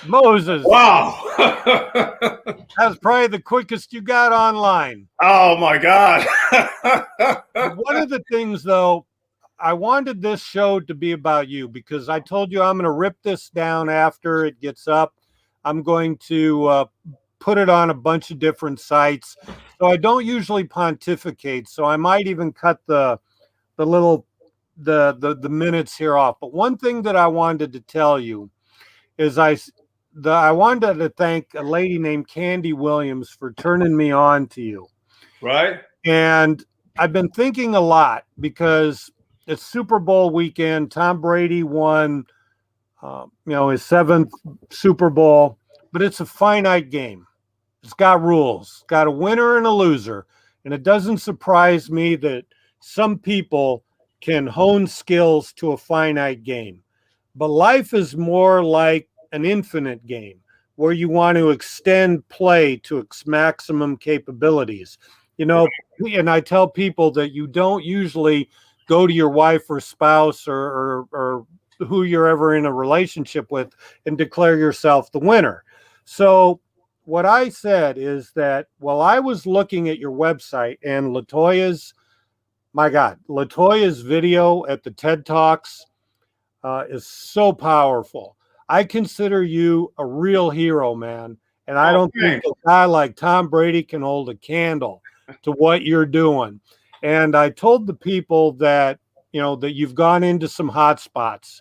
Moses. Wow. That was probably the quickest you got online. Oh my God. One of the things, though, I wanted this show to be about you because I told you I'm going to rip this down after it gets up. I'm going to put it on a bunch of different sites. So I don't usually pontificate. So I might even cut the little the minutes here off. But one thing that I wanted to tell you is I wanted to thank a lady named Candy Williams for turning me on to you. Right. And I've been thinking a lot because it's Super Bowl weekend. Tom Brady won, his 7th Super Bowl, but it's a finite game. It's got rules. It's got a winner and a loser. And it doesn't surprise me that some people can hone skills to a finite game. But life is more like an infinite game where you want to extend play to its maximum capabilities. And I tell people that you don't usually go to your wife or spouse or who you're ever in a relationship with and declare yourself the winner. So what I said is that while I was looking at your website and Latoya's video at the TED Talks is so powerful. I consider you a real hero, man. And I don't think a guy like Tom Brady can hold a candle to what you're doing. And I told the people that, that you've gone into some hot spots,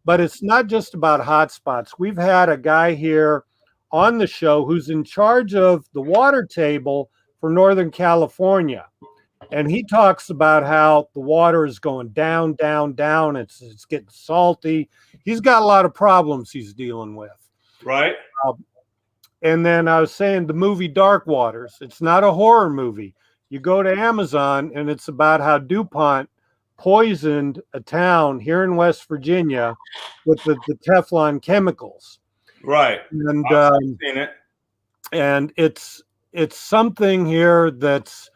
but it's not just about hot spots. We've had a guy here on the show who's in charge of the water table for Northern California. And he talks about how the water is going down, down, down. It's getting salty. He's got a lot of problems he's dealing with. Right. And then I was saying the movie Dark Waters. It's not a horror movie. You go to Amazon and it's about how DuPont poisoned a town here in West Virginia with the Teflon chemicals. Right. And I've seen it. And it's something here that's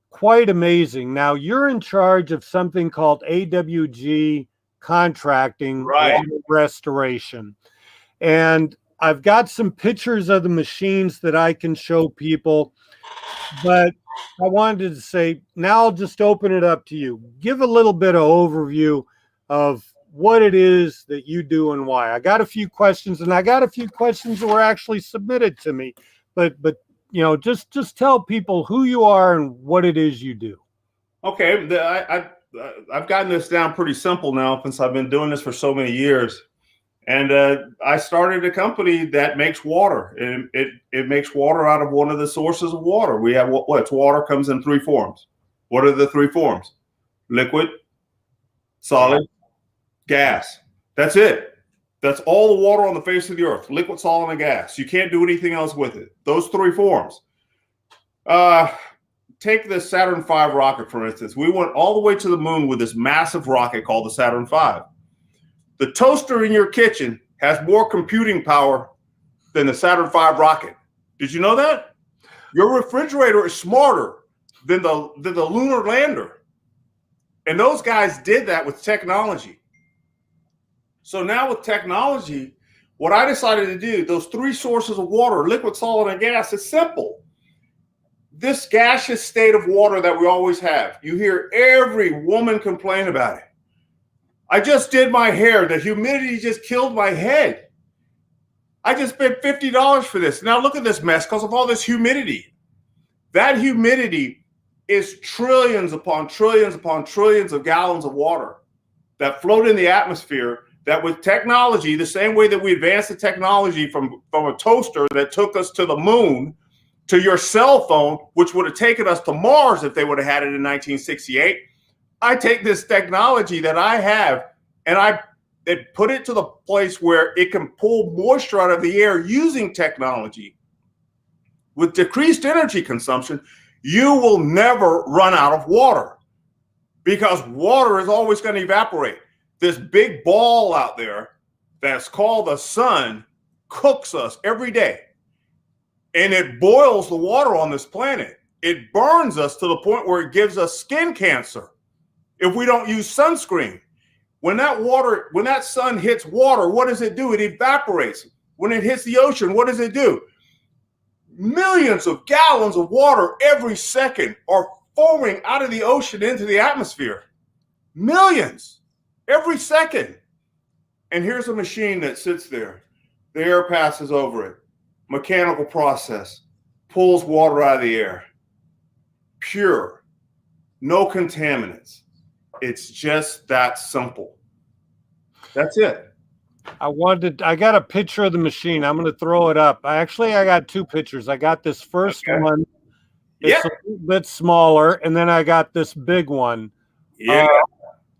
quite amazing. Now you're in charge of something called AWG contracting, Right. water restoration. And I've got some pictures of the machines that I can show people, but I wanted to say, now I'll just open it up to you. Give a little bit of overview of what it is that you do and why. I got a few questions, and I got a few questions that were actually submitted to me, but just tell people who you are and what it is you do. Okay, I've gotten this down pretty simple now since I've been doing this for so many years. And I started a company that makes water. And it makes water out of one of the sources of water. We have what's water comes in 3 forms. What are the 3 forms? Liquid, solid, gas. That's it. That's all the water on the face of the earth. Liquid, solid, and gas. You can't do anything else with it. Those 3 forms. Take the Saturn V rocket, for instance. We went all the way to the moon with this massive rocket called the Saturn V. The toaster in your kitchen has more computing power than the Saturn V rocket. Did you know that? Your refrigerator is smarter than the lunar lander. And those guys did that with technology. So now with technology, what I decided to do, those 3 sources of water, liquid, solid, and gas, it's simple. This gaseous state of water that we always have, you hear every woman complain about it. I just did my hair. The humidity just killed my head. I just spent $50 for this. Now look at this mess because of all this humidity. That humidity is trillions upon trillions upon trillions of gallons of water that float in the atmosphere, that with technology, the same way that we advanced the technology from a toaster that took us to the moon, to your cell phone, which would have taken us to Mars if they would have had it in 1968. I take this technology that I have and I put it to the place where it can pull moisture out of the air using technology. With decreased energy consumption, you will never run out of water because water is always going to evaporate. This big ball out there that's called the sun cooks us every day. And it boils the water on this planet. It burns us to the point where it gives us skin cancer if we don't use sunscreen. When that sun hits water, what does it do? It evaporates. when it hits the ocean, what does it do? Millions of gallons of water every second are forming out of the ocean into the atmosphere. Millions every second. And here's a machine that sits there. The air passes over it. Mechanical process. Pulls water out of the air. Pure. No contaminants. It's just that simple. That's it. I got a picture of the machine. I'm going to throw it up. I got two pictures. I got this first one. It's a little bit smaller, and then I got this big one. Yeah.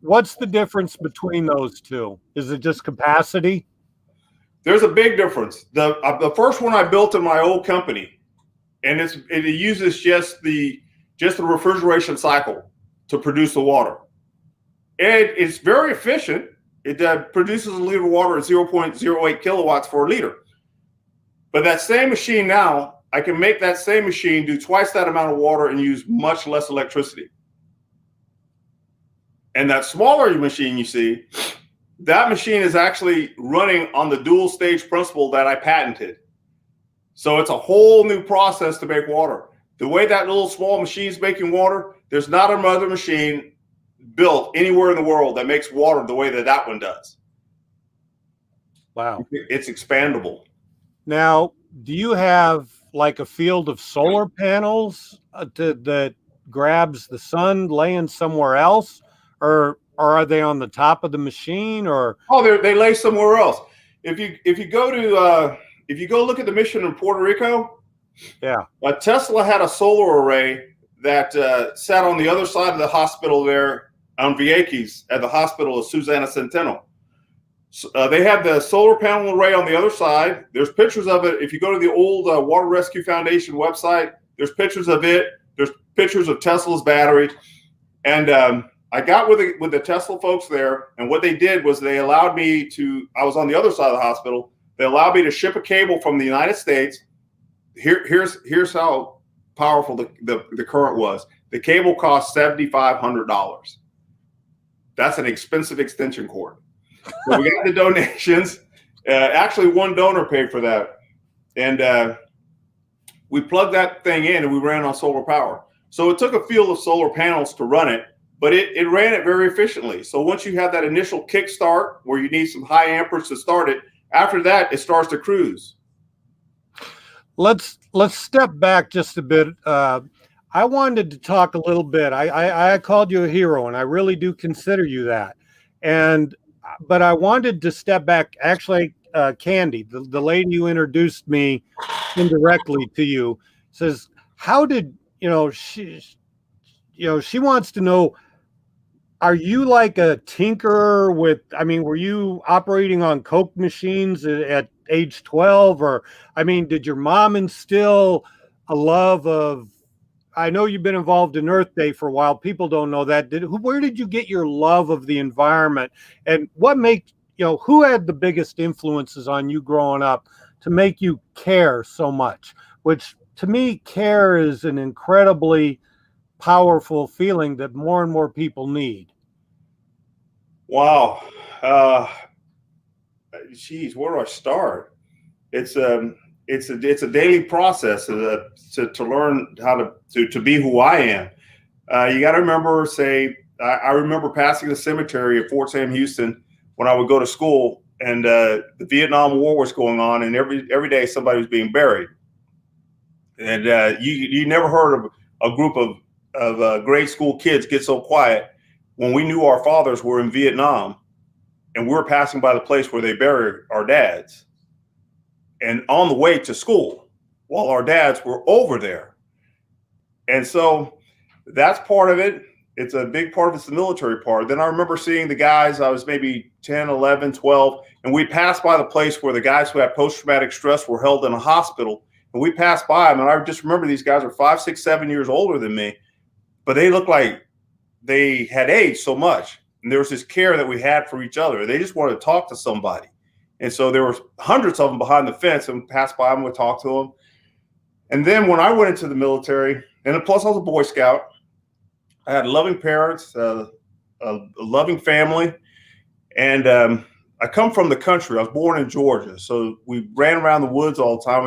What's the difference between those two? Is it just capacity? There's a big difference. The first one I built in my old company, and it uses just the refrigeration cycle to produce the water. And it's very efficient. It produces a liter of water at 0.08 kilowatts for a liter. But that same machine now, I can make that same machine do twice that amount of water and use much less electricity. And that smaller machine you see, that machine is actually running on the dual stage principle that I patented. So it's a whole new process to make water. The way that little small machine is making water, there's not another machine built anywhere in the world that makes water the way that one does. Wow. It's expandable. Now, do you have like a field of solar panels that grabs the sun laying somewhere else, or are they on the top of the machine? Or they lay somewhere else. If you go look at the mission in Puerto Rico, Tesla had a solar array that sat on the other side of the hospital there on Vieques at the hospital of Susana Centeno. They have the solar panel array on the other side. There's pictures of it. If you go to the old Water Rescue Foundation website, there's pictures of it. There's pictures of Tesla's battery. And I got with the Tesla folks there, and what they did was they allowed me to, I was on the other side of the hospital. They allowed me to ship a cable from the United States. Here's how powerful the current was. The cable cost $7,500. That's an expensive extension cord. So we got the donations. Actually, one donor paid for that. And we plugged that thing in and we ran on solar power. So it took a field of solar panels to run it, but it ran it very efficiently. So once you have that initial kickstart where you need some high amperage to start it, after that, it starts to cruise. Let's step back just a bit. I wanted to talk a little bit. I called you a hero, and I really do consider you that. But I wanted to step back. Actually, Candy, the lady who introduced me indirectly to you, says, "How did she wants to know? Are you like a tinkerer with? I mean, were you operating on Coke machines at age 12, or did your mom instill a love of?" I know you've been involved in Earth Day for a while. People don't know that. Where did you get your love of the environment, and what makes who had the biggest influences on you growing up to make you care so much? Which to me, care is an incredibly powerful feeling that more and more people need. Wow. Geez, where do I start? It's a daily process to learn how to be who I am. You got to remember, I remember passing the cemetery at Fort Sam Houston when I would go to school, and the Vietnam War was going on, and every day somebody was being buried. And you never heard of a group of grade school kids get so quiet when we knew our fathers were in Vietnam, and we were passing by the place where they buried our dads, and on the way to school while our dads were over there. And so that's part of it. It's a big part of it's the military part. Then I remember seeing the guys, I was maybe 10, 11, 12, and we passed by the place where the guys who had post-traumatic stress were held in a hospital. And we passed by them, and I just remember these guys are 5, 6, 7 years older than me, but they looked like they had aged so much. And there was this care that we had for each other. They just wanted to talk to somebody. And so there were hundreds of them behind the fence, and we passed by them, would talk to them. And then when I went into the military, and plus I was a Boy Scout, I had loving parents, a loving family. And I come from the country. I was born in Georgia, so we ran around the woods all the time.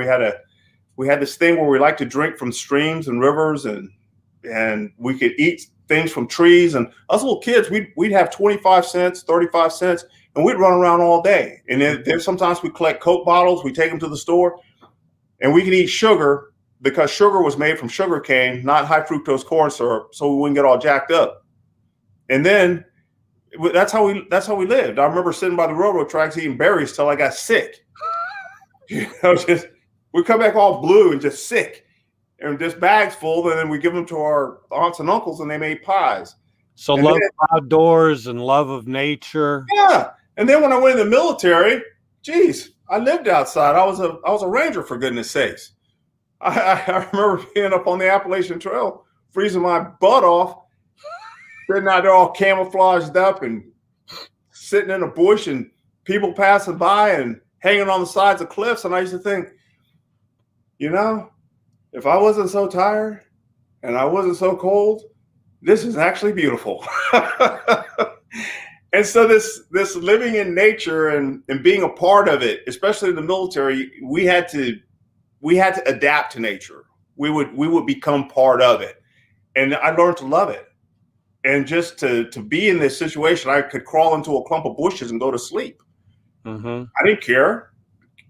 We had this thing where we like to drink from streams and rivers, and we could eat things from trees. And us little kids, we'd have 25 cents, 35 cents, and we'd run around all day. And then sometimes we collect Coke bottles, we take them to the store, and we could eat sugar because sugar was made from sugar cane, not high fructose corn syrup, so we wouldn't get all jacked up. And then that's how we lived. I remember sitting by the railroad tracks eating berries till I got sick. Just we come back all blue and just sick, and just bags full, and then we give them to our aunts and uncles, and they made pies. So love of outdoors and love of nature. Yeah, and then when I went in the military, geez, I lived outside. I was a ranger, for goodness sakes. I remember being up on the Appalachian Trail, freezing my butt off. Sitting out there all camouflaged up and sitting in a bush and people passing by and hanging on the sides of cliffs. And I used to think, if I wasn't so tired and I wasn't so cold, this is actually beautiful. And so this living in nature and being a part of it, especially in the military, we had to adapt to nature. We would become part of it. And I learned to love it. And just to be in this situation, I could crawl into a clump of bushes and go to sleep. Mm-hmm. I didn't care.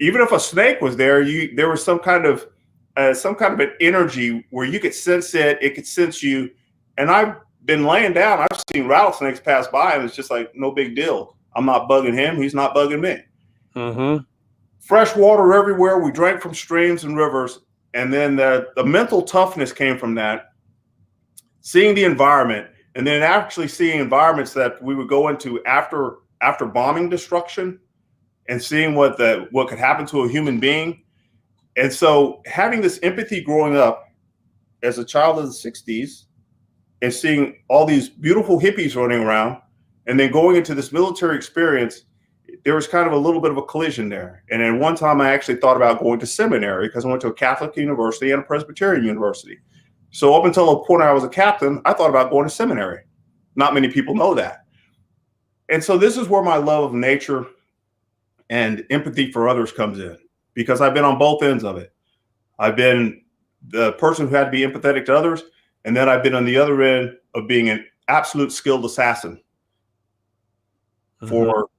Even if a snake was there, there was some kind of an energy where you could sense it. It could sense you. And I've been laying down. I've seen rattlesnakes pass by, and it's just like no big deal. I'm not bugging him. He's not bugging me. Mm-hmm. Fresh water everywhere. We drank from streams and rivers. And then the mental toughness came from that. Seeing the environment. And then actually seeing environments that we would go into after bombing destruction, and seeing what could happen to a human being. And so having this empathy growing up as a child of the 60s and seeing all these beautiful hippies running around, and then going into this military experience, there was kind of a little bit of a collision there. And then one time I actually thought about going to seminary because I went to a Catholic university and a Presbyterian university. So up until the point I was a captain, I thought about going to seminary. Not many people know that. And so this is where my love of nature and empathy for others comes in, because I've been on both ends of it. I've been the person who had to be empathetic to others, and then I've been on the other end of being an absolute skilled assassin for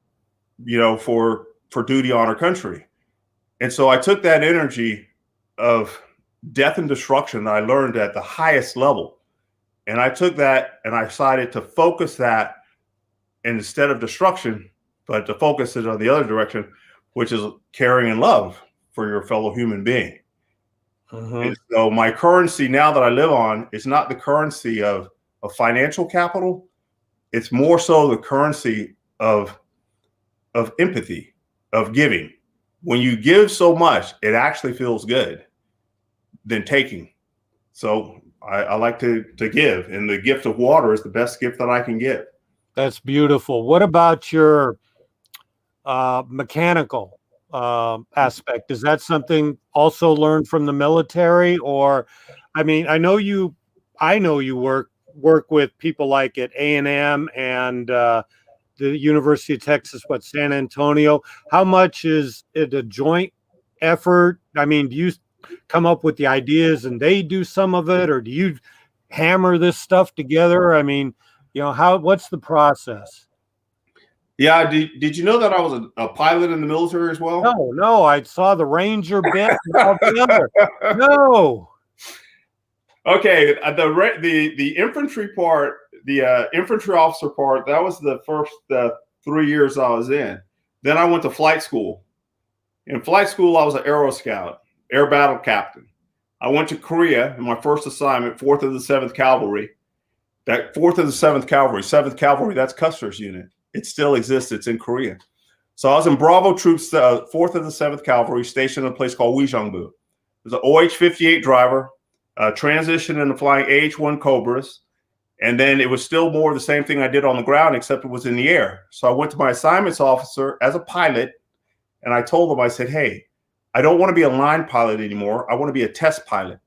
duty on our country. And so I took that energy of death and destruction that I learned at the highest level, and I took that and I decided to focus that, and instead of destruction, but to focus it on the other direction, which is caring and love for your fellow human being. Mm-hmm. And so my currency now that I live on is not the currency of financial capital. It's more so the currency of empathy, of giving. When you give so much, it actually feels good than taking. So I like to give, and the gift of water is the best gift that I can give. That's beautiful. What about your mechanical aspect? Is that something also learned from the military? Or, I mean, I know you work with people like at A&M and the University of Texas, San Antonio. How much is it a joint effort? I mean, do you come up with the ideas and they do some of it, or do you hammer this stuff together? I mean, what's the process? Yeah. Did you know that I was a pilot in the military as well? No, I saw the Ranger bit altogether. No. Okay. The infantry part, the infantry officer part, that was the first 3 years I was in. Then I went to flight school. In flight school, I was an Aero Scout, Air Battle Captain. I went to Korea in my first assignment, 4th of the 7th Cavalry. That 4th of the 7th Cavalry, 7th Cavalry, that's Custer's unit. It still exists. It's in Korea. So I was in Bravo Troops, 4th of the 7th Cavalry, stationed in a place called Uijeongbu. I was an OH-58 driver, transitioned into flying AH-1 Cobras. And then it was still more the same thing I did on the ground, except it was in the air. So I went to my assignments officer as a pilot, and I told him, I said, hey, I don't want to be a line pilot anymore. I want to be a test pilot.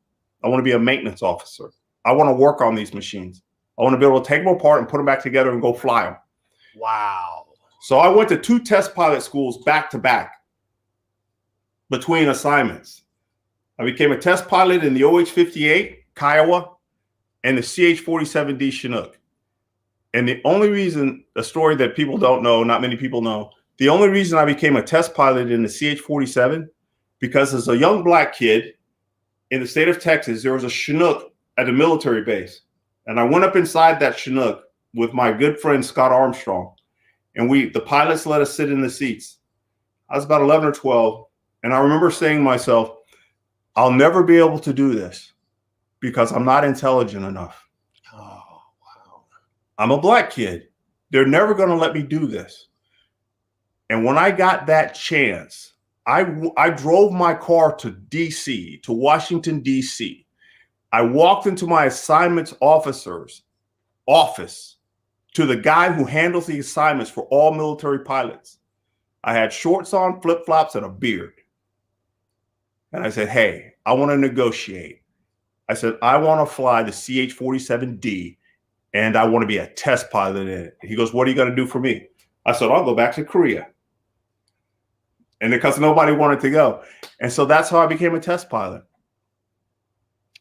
I want to be a maintenance officer. I want to work on these machines. I want to be able to take them apart and put them back together and go fly them. Wow. So I went to 2 test pilot schools back to back between assignments. I became a test pilot in the OH-58 Kiowa and the CH-47D Chinook. And the only reason, a story that people don't know, not many people know, the only reason I became a test pilot in the CH-47, because as a young black kid in the state of Texas, there was a Chinook at a military base. And I went up inside that Chinook with my good friend, Scott Armstrong. And the pilots let us sit in the seats. I was about 11 or 12. And I remember saying to myself, I'll never be able to do this because I'm not intelligent enough. Oh, wow. I'm a black kid. They're never going to let me do this. And when I got that chance, I drove my car to DC, to Washington, DC. I walked into my assignments officer's office, to the guy who handles the assignments for all military pilots. I had shorts on, flip-flops, and a beard. And I said, hey, I want to negotiate. I said, I want to fly the CH-47D, and I want to be a test pilot in it. He goes, what are you going to do for me? I said, I'll go back to Korea. And because nobody wanted to go. And so that's how I became a test pilot.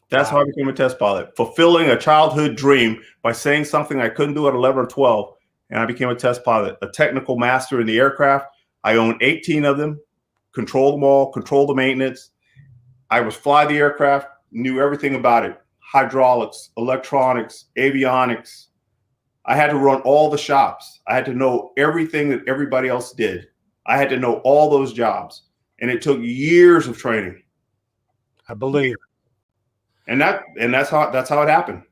That's how I became a test pilot, fulfilling a childhood dream by saying something I couldn't do at 11 or 12. And I became a test pilot, a technical master in the aircraft. I owned 18 of them, control them all, control the maintenance. I would fly the aircraft, knew everything about it. Hydraulics, electronics, avionics. I had to run all the shops. I had to know everything that everybody else did. I had to know all those jobs. And it took years of training. I believe. And that's how it happened.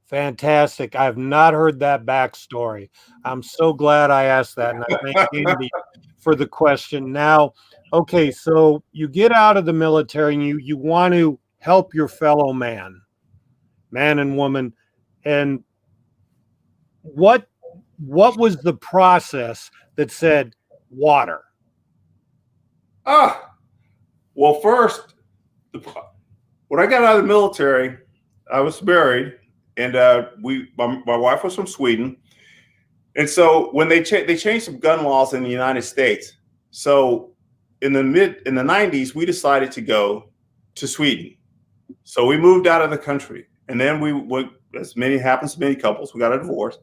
Fantastic. I've not heard that backstory. I'm so glad I asked that. And I thank Andy for the question. Now, okay, so you get out of the military and you want to help your fellow man and woman. And what was the process that said water? Well, first, when I got out of the military, I was married, and my wife was from Sweden. And so when they changed some gun laws in the United States, so in the 90s, we decided to go to Sweden. So we moved out of the country, and then we went, as happens to many couples, we got a divorce.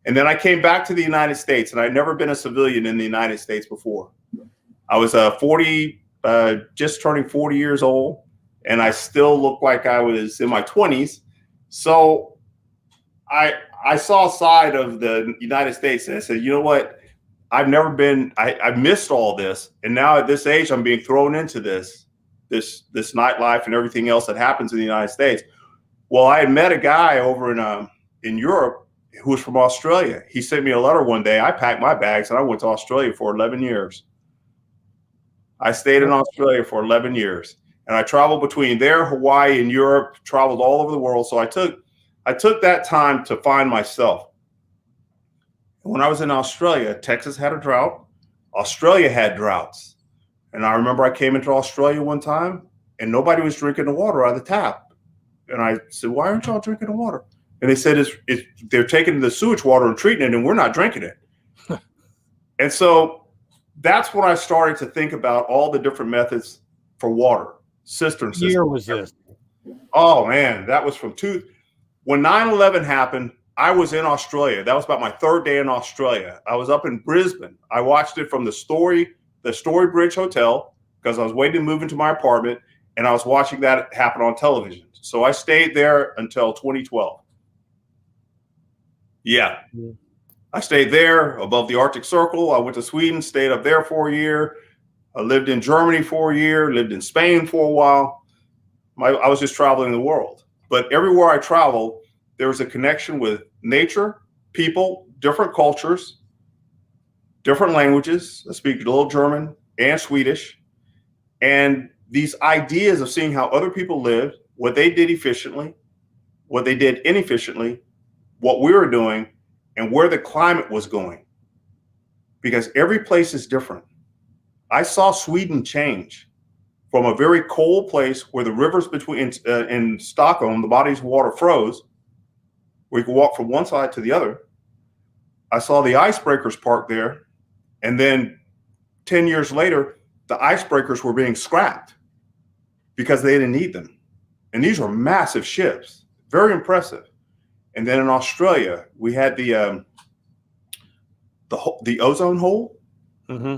And then I came back to the United States, and I'd never been a civilian in the United States before. I was just turning 40 years old, and I still looked like I was in my 20s. So I saw a side of the United States, and I said, you know what? I missed all this. And now at this age, I'm being thrown into this nightlife and everything else that happens in the United States. Well, I had met a guy over in Europe who was from Australia. He sent me a letter one day. I packed my bags and I went to Australia for 11 years. I stayed in Australia for 11 years. And I traveled between there, Hawaii, and Europe, traveled all over the world. So I took that time to find myself. When I was in Australia, Texas had a drought. Australia had droughts. And I remember I came into Australia one time and nobody was drinking the water out of the tap. And I said, why aren't y'all drinking the water? And they said, they're taking the sewage water and treating it and we're not drinking it. And so that's when I started to think about all the different methods for water. Cistern system. What year was this? Oh man, that was when 9/11 happened. I was in Australia. That was about my third day in Australia. I was up in Brisbane. I watched it from the Story Bridge Hotel because I was waiting to move into my apartment, and I was watching that happen on television. So I stayed there until 2012. Yeah. I stayed there above the Arctic Circle. I went to Sweden, stayed up there for a year. I lived in Germany for a year, lived in Spain for a while. I was just traveling the world. But everywhere I traveled, there was a connection with nature, people, different cultures, different languages. I speak a little German and Swedish. And these ideas of seeing how other people lived, what they did efficiently, what they did inefficiently, what we were doing, and where the climate was going. Because every place is different. I saw Sweden change from a very cold place where the rivers in Stockholm, the bodies of water froze, where you could walk from one side to the other. I saw the icebreakers parked there And then 10 years later, the icebreakers were being scrapped because they didn't need them. And these were massive ships, very impressive. And then in Australia, we had the ozone hole. Mm-hmm.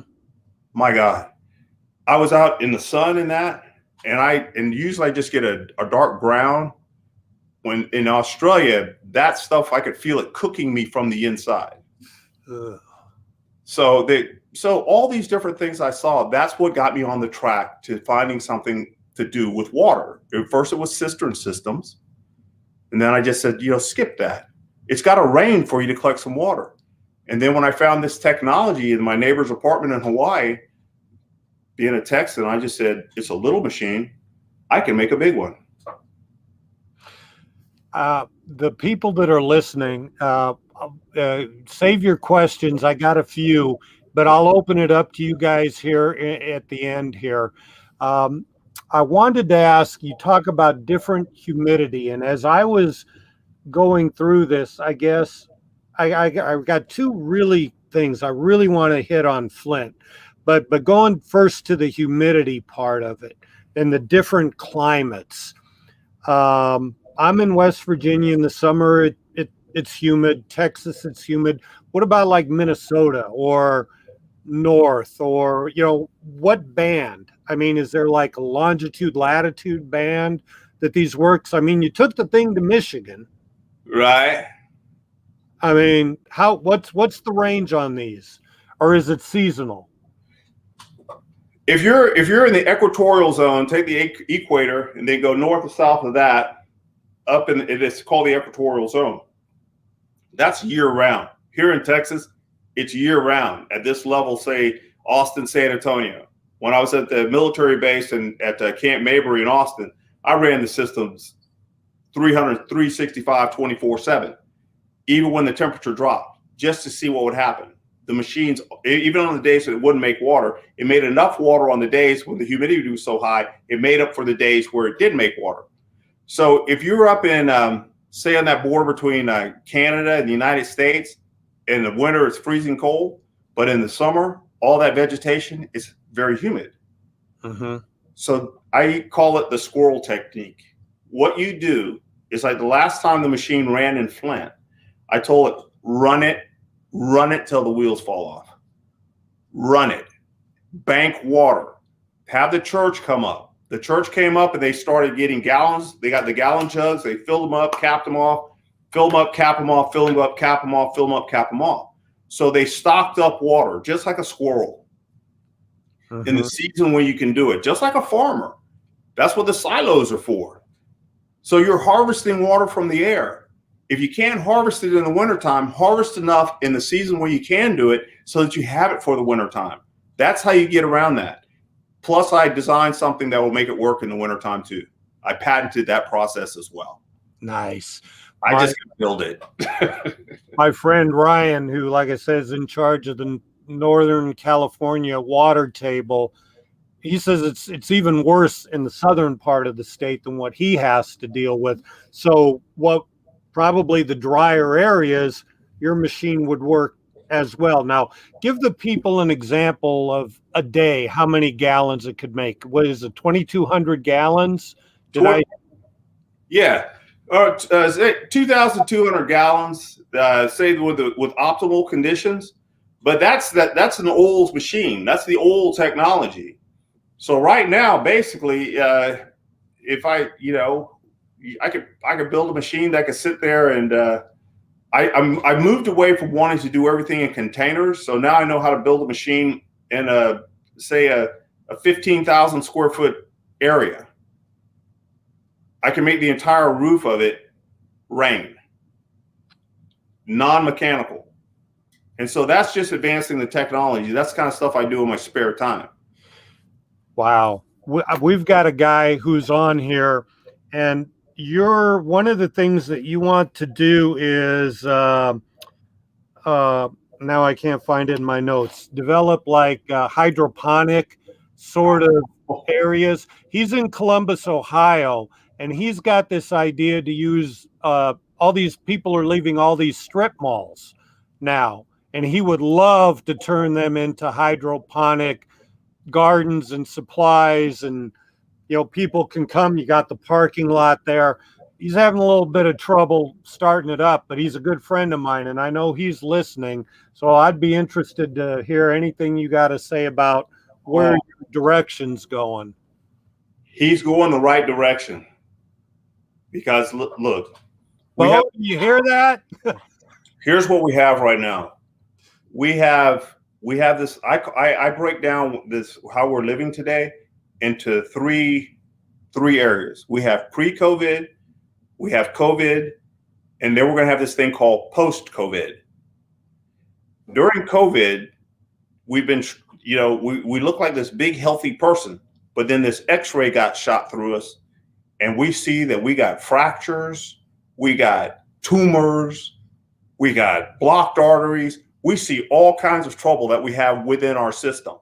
My God, I was out in the sun in that, and usually I just get a dark brown. When in Australia, that stuff, I could feel it cooking me from the inside. Ugh. So all these different things I saw, that's what got me on the track to finding something to do with water. At first it was cistern systems. And then I just said, skip that. It's got to rain for you to collect some water. And then when I found this technology in my neighbor's apartment in Hawaii, being a Texan, I just said, it's a little machine. I can make a big one. The people that are listening, save your questions. I got a few, but I'll open it up to you guys here at the end here. I wanted to ask, you talk about different humidity, and as I was going through this, I guess I got two really things I really want to hit on Flint, but going first to the humidity part of it and the different climates. I'm in West Virginia in the summer. It's humid. Texas, it's humid. What about like Minnesota or north, or what band? I mean, is there like a longitude latitude band that these works? I mean, you took the thing to Michigan, right? I mean, what's the range on these, or is it seasonal? If you're in the equatorial zone, take the equator and then go north or south of that, up in it's called the equatorial zone. That's year round. Here in Texas, it's year round. At this level, say Austin, San Antonio. When I was at the military base and at Camp Mabry in Austin, I ran the systems 365, 24/7, even when the temperature dropped, just to see what would happen. The machines, even on the days that it wouldn't make water, it made enough water on the days when the humidity was so high, it made up for the days where it did make water. So if you're up in, say on that border between Canada and the United States, in the winter it's freezing cold, but in the summer, all that vegetation is very humid. Mm-hmm. So I call it the squirrel technique. What you do is, like the last time the machine ran in Flint, I told it, run it till the wheels fall off. Run it. Bank water. Have the church come up. The church came up and they started getting gallons. They got the gallon jugs. They filled them up, capped them off, fill them up, cap them off, fill them up, cap them off, fill them up, cap them off. So they stocked up water just like a squirrel. Mm-hmm. In the season when you can do it, just like a farmer. That's what the silos are for. So you're harvesting water from the air. If you can't harvest it in the wintertime, harvest enough in the season where you can do it so that you have it for the wintertime. That's how you get around that. Plus, I designed something that will make it work in the wintertime too. I patented that process as well. Nice. I just build it. My friend Ryan, who, like I said, is in charge of the Northern California water table, he says it's even worse in the southern part of the state than what he has to deal with. So what probably the drier areas, your machine would work as well. Now, give the people an example of a day, how many gallons it could make. What is it, 2,200 gallons? Yeah. 2,200 gallons, say with optimal conditions. But that's an old machine. That's the old technology. So right now, basically, if I could build a machine that could sit there and I moved away from wanting to do everything in containers. So now I know how to build a machine in a 15,000 square foot area. I can make the entire roof of it rain, non-mechanical. And so that's just advancing the technology. That's the kind of stuff I do in my spare time. Wow. We've got a guy who's on here, and one of the things that you want to do is, now I can't find it in my notes, develop like hydroponic sort of areas. He's in Columbus, Ohio, and he's got this idea to use, all these people are leaving all these strip malls now. and he would love to turn them into hydroponic gardens and supplies, and people can come. You got the parking lot there. He's having a little bit of trouble starting it up, but he's a good friend of mine, and I know he's listening. So I'd be interested to hear anything you got to say about where your direction's going. He's going the right direction because look, you hear that? Here's what we have right now. We have this. I break down this how we're living today into three areas. We have pre-COVID, we have COVID, and then we're going to have this thing called post-COVID. During COVID, we've been, we look like this big healthy person, but then this X-ray got shot through us, and we see that we got fractures, we got tumors, we got blocked arteries. We see all kinds of trouble that we have within our system.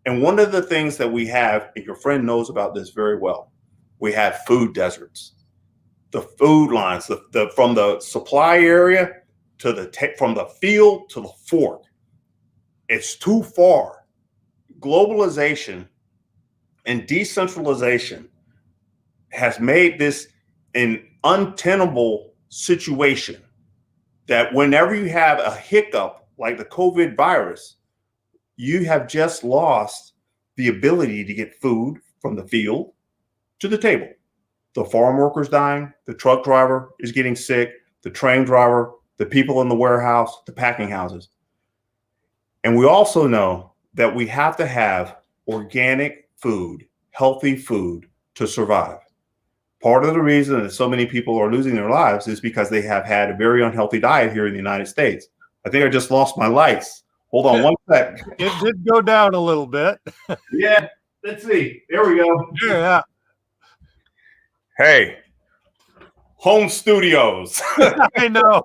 And one of the things that we have, and your friend knows about this very well, we have food deserts. The food lines, from the supply area to from the field to the fork. It's too far. Globalization and decentralization has made this an untenable situation that whenever you have a hiccup like the COVID virus, you have just lost the ability to get food from the field to the table. The farm worker's dying, the truck driver is getting sick, the train driver, the people in the warehouse, the packing houses. And we also know that we have to have organic food, healthy food to survive. Part of the reason that so many people are losing their lives is because they have had a very unhealthy diet here in the United States. I think I just lost my lights. Hold on one sec. It did go down a little bit. Yeah, let's see. There we go. Yeah. Hey, home studios. I know.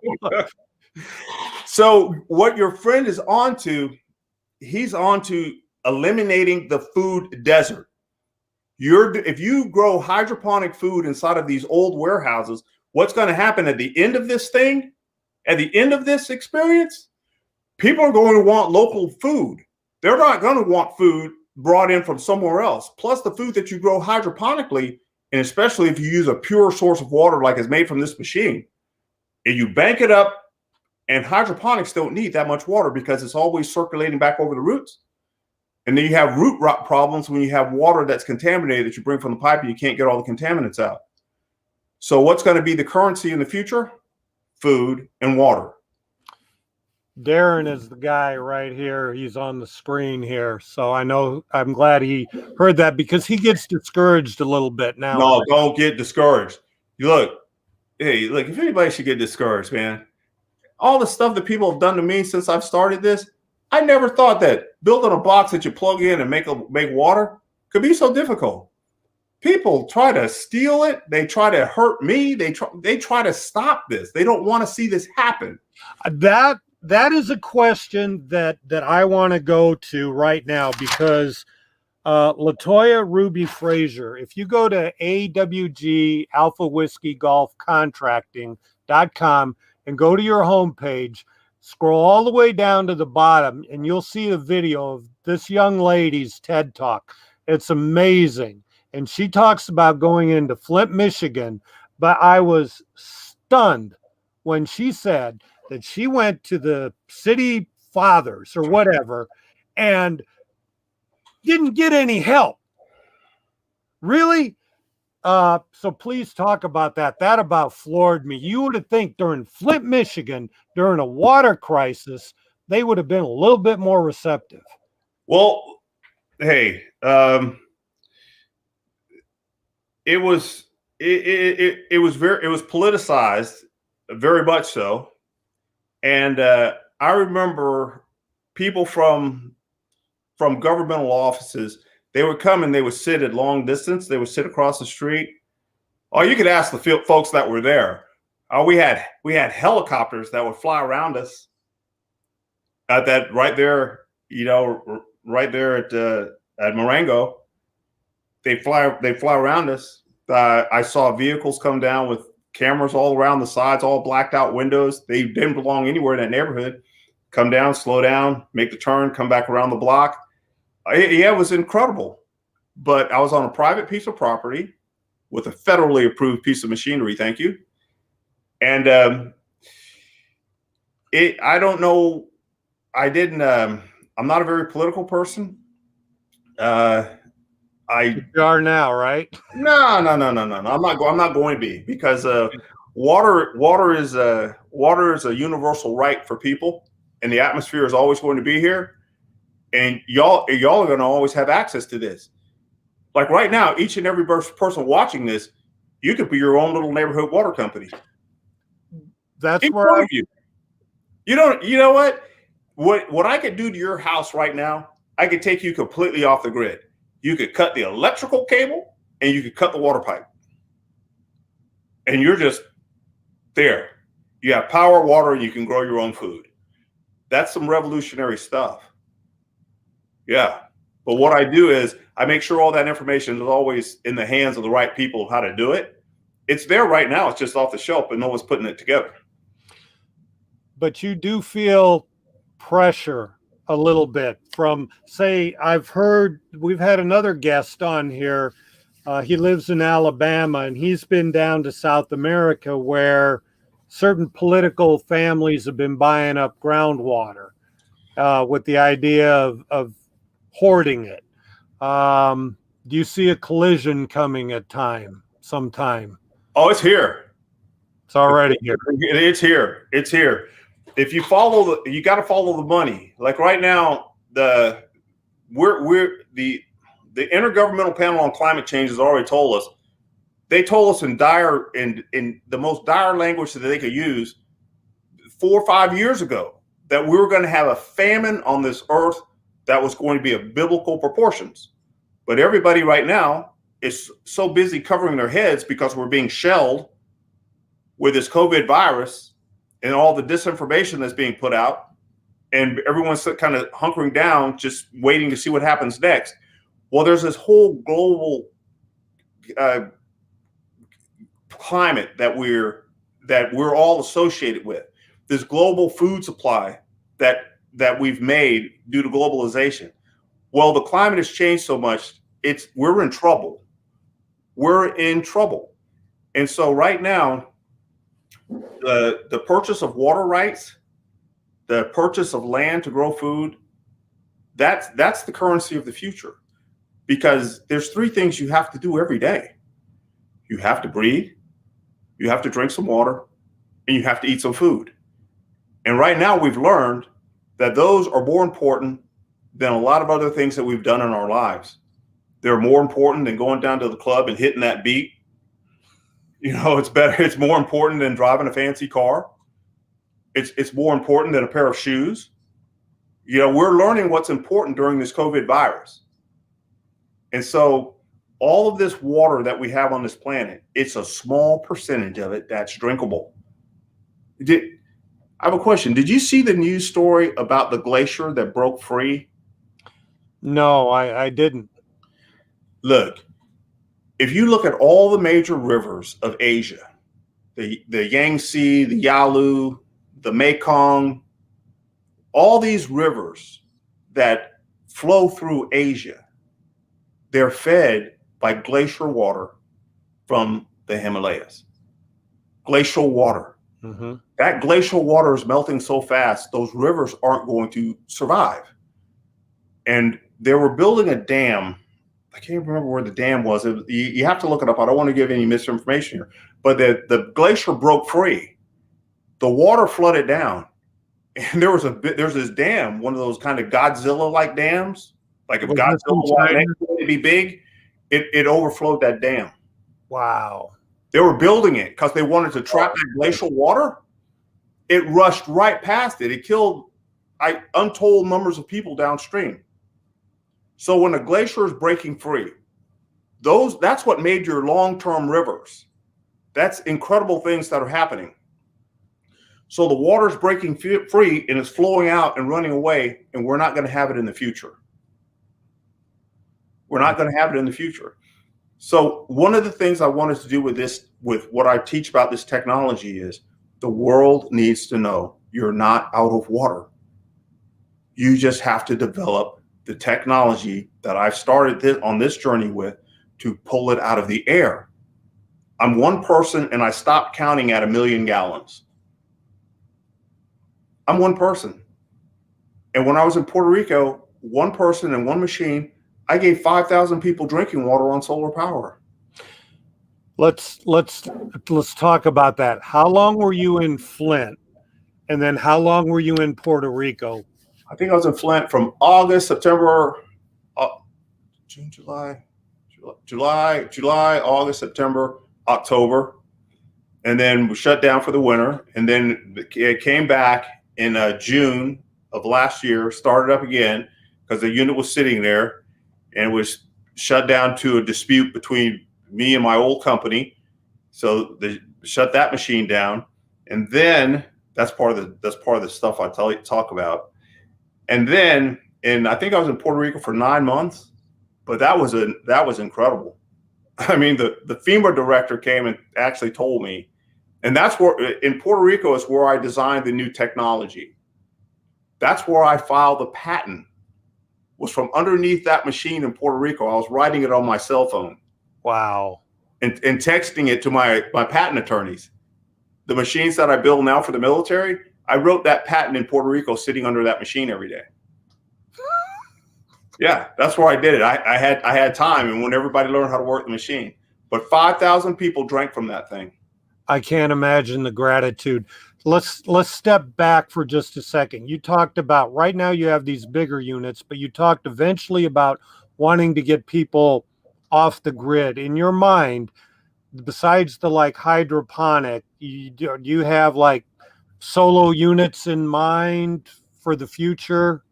So what your friend is onto, he's onto eliminating the food desert. If you grow hydroponic food inside of these old warehouses, what's going to happen at the end of this thing, at the end of this experience? People are going to want local food. They're not going to want food brought in from somewhere else. Plus the food that you grow hydroponically, and especially if you use a pure source of water like is made from this machine, and you bank it up, and hydroponics don't need that much water because it's always circulating back over the roots. And then you have root rot problems when you have water that's contaminated that you bring from the pipe and you can't get all the contaminants out. So what's going to be the currency in the future? Food and water. Darren is the guy right here. He's on the screen here. So I'm glad he heard that because he gets discouraged a little bit now. No, don't get discouraged. Look, if anybody should get discouraged, man, all the stuff that people have done to me since I've started this, I never thought that building a box that you plug in and make water could be so difficult. People try to steal it. They try to hurt me. They try to stop this. They don't want to see this happen. That is a question that I want to go to right now because Latoya Ruby Frazier, if you go to AWG Alpha Whiskey Golf Contracting.com and go to your homepage, scroll all the way down to the bottom and you'll see a video of this young lady's TED Talk. It's amazing. And she talks about going into Flint, Michigan, but I was stunned when she said that she went to the city fathers or whatever and didn't get any help. Really? So please talk about that. That about floored me. You would have think during Flint, Michigan, during a water crisis, they would have been a little bit more receptive. Well, hey, it was politicized, very much so. And I remember people from governmental offices, they would come and they would sit at long distance. They would sit across the street. Oh, you could ask the folks that were there. We had helicopters that would fly around us. At that right there, right there at Marengo. They fly around us. I saw vehicles come down with cameras all around the sides, all blacked out windows. They didn't belong anywhere in that neighborhood. come down, slow down, make the turn, come back around the block. Yeah, it was incredible. But I was on a private piece of property with a federally approved piece of machinery. Thank you. And I don't know. I didn't. I'm not a very political person. You are now, right? No. I'm not going to be, because water is a universal right for people, and the atmosphere is always going to be here, and y'all are going to always have access to this. Like right now, each and every person watching this, you could be your own little neighborhood water company. That's where you know what I could do to your house right now, I could take you completely off the grid. You could cut the electrical cable and you could cut the water pipe. And you're just there. You have power, water, and you can grow your own food. That's some revolutionary stuff. Yeah. But what I do is I make sure all that information is always in the hands of the right people of how to do it. It's there right now. It's just off the shelf, but no one's putting it together. But you do feel pressure a little bit from, say, we've had another guest on here. He lives in Alabama, and he's been down to South America where certain political families have been buying up groundwater with the idea of hoarding it. Do you see a collision coming sometime? Oh, it's here. It's already here. It's here. It's here. If you you got to follow the money. Like right now, the Intergovernmental Panel on Climate Change has already told us. They told us in the most dire language that they could use 4 or 5 years ago that we were going to have a famine on this earth that was going to be of biblical proportions. But everybody right now is so busy covering their heads because we're being shelled with this COVID virus and all the disinformation that's being put out, and everyone's kind of hunkering down, just waiting to see what happens next. Well, there's this whole global climate that we're all associated with. This global food supply that we've made due to globalization. Well, the climate has changed so much. We're in trouble. We're in trouble. And so right now, the purchase of water rights, the purchase of land to grow food, that's the currency of the future. Because there's 3 things you have to do every day. You have to breathe, you have to drink some water, and you have to eat some food. And right now we've learned that those are more important than a lot of other things that we've done in our lives. They're more important than going down to the club and hitting that beat. It's more important than driving a fancy car. It's more important than a pair of shoes. We're learning what's important during this COVID virus. And so all of this water that we have on this planet, it's a small percentage of it that's drinkable. I have a question. Did you see the news story about the glacier that broke free? No, I didn't. Look, if you look at all the major rivers of Asia, the Yangtze, the Yalu, the Mekong, all these rivers that flow through Asia, they're fed by glacier water from the Himalayas. Glacial water. Mm-hmm. That glacial water is melting so fast, those rivers aren't going to survive. And they were building a dam. I can't remember where the dam was. You have to look it up. I don't want to give any misinformation here. But the glacier broke free. The water flooded down. And there's this dam, one of those kind of Godzilla-like dams. Like if Godzilla wanted to be big, it overflowed that dam. Wow. They were building it because they wanted to trap that glacial water. It rushed right past it. It killed untold numbers of people downstream. So when a glacier is breaking free, that's what made your long-term rivers. That's incredible things that are happening. So the water is breaking free and it's flowing out and running away, and we're not going to have it in the future. We're not going to have it in the future. So one of the things I wanted to do with what I teach about this technology is the world needs to know you're not out of water. You just have to develop the technology that I've started on this journey with to pull it out of the air. I'm one person and I stopped counting at 1 million gallons. I'm one person. And when I was in Puerto Rico, one person and one machine, I gave 5,000 people drinking water on solar power. Let's talk about that. How long were you in Flint? And then how long were you in Puerto Rico? I think I was in Flint from August, September, June, July, August, September, October. And then we shut down for the winter. And then it came back in June of last year, started up again because the unit was sitting there and it was shut down to a dispute between me and my old company. So they shut that machine down. And then that's part of the stuff I talk about. And then, and I think I was in Puerto Rico for 9 months, but that was incredible. I mean, the FEMA director came and actually told me, and that's where in Puerto Rico is where I designed the new technology. That's where I filed the patent, was from underneath that machine in Puerto Rico. I was writing it on my cell phone. Wow. And texting it to my patent attorneys. The machines that I build now for the military, I wrote that patent in Puerto Rico sitting under that machine every day. Yeah, that's where I did it. I had time, and when everybody learned how to work the machine. But 5,000 people drank from that thing. I can't imagine the gratitude. Let's step back for just a second. You talked about right now you have these bigger units, but you talked eventually about wanting to get people off the grid. In your mind, besides the like hydroponic, do you have like solo units in mind for the future?